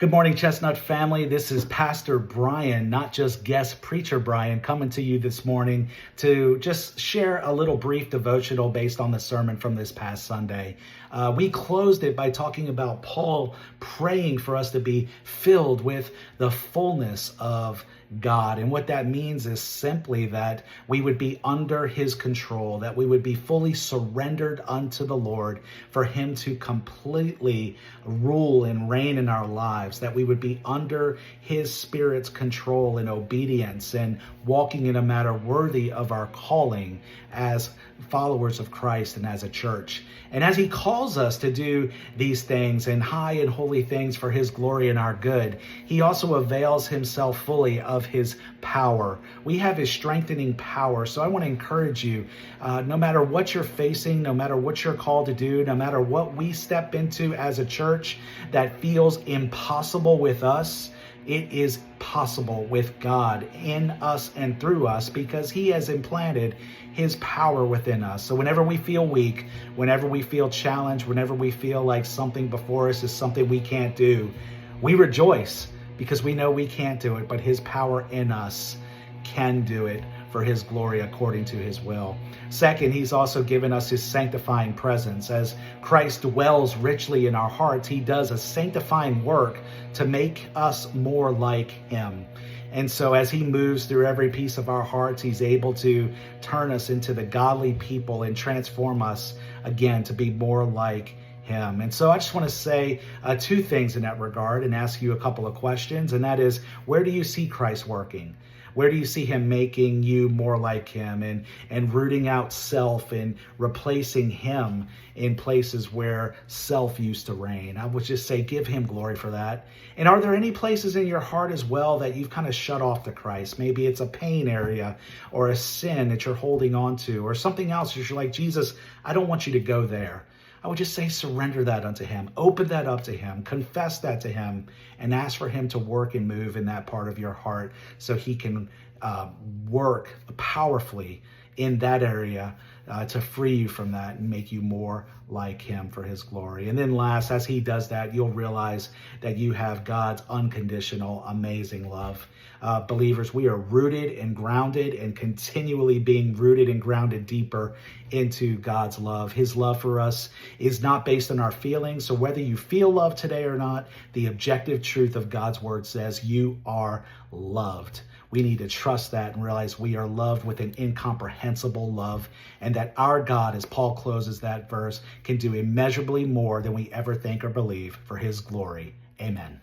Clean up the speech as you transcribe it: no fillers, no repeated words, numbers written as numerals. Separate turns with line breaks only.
Good morning, Chestnut family. This is Pastor Brian, not just guest preacher Brian, coming to you this morning to just share a little brief devotional based on the sermon from this past Sunday. We closed it by talking about Paul praying for us to be filled with the fullness of God. And what that means is simply that we would be under his control, that we would be fully surrendered unto the Lord for him to completely rule and reign in our lives, that we would be under his Spirit's control and obedience and walking in a manner worthy of our calling as followers of Christ and as a church. And as he calls us to do these things and high and holy things for his glory and our good, he also avails himself fully of his power. We have his strengthening power. So I want to encourage you, no matter what you're facing, no matter what you're called to do, no matter what we step into as a church that feels impossible with us, it is possible with God in us and through us because he has implanted his power within us. So whenever we feel weak, whenever we feel challenged, whenever we feel like something before us is something we can't do, we rejoice because we know we can't do it, but his power in us can do it for his glory according to his will. Second, he's also given us his sanctifying presence. As Christ dwells richly in our hearts, he does a sanctifying work to make us more like him. And so as he moves through every piece of our hearts, he's able to turn us into the godly people and transform us again to be more like him. And so I just want to say two things in that regard and ask you a couple of questions. And that is, where do you see Christ working? Where do you see him making you more like him and rooting out self and replacing him in places where self used to reign? I would just say, give him glory for that. And are there any places in your heart as well that you've kind of shut off to Christ? Maybe it's a pain area or a sin that you're holding on to or something else. You're like, Jesus, I don't want you to go there. I would just say surrender that unto him. Open that up to him. Confess that to him and ask for him to work and move in that part of your heart so he can work powerfully in that area to free you from that and make you more like him for his glory. And then last, as he does that, you'll realize that you have God's unconditional, amazing love. Believers, we are rooted and grounded and continually being rooted and grounded deeper into God's love. His love for us is not based on our feelings. So whether you feel love today or not, the objective truth of God's word says you are loved. We need to trust that and realize we are loved with an incomprehensible love, and that our God, as Paul closes that verse, can do immeasurably more than we ever think or believe for his glory. Amen.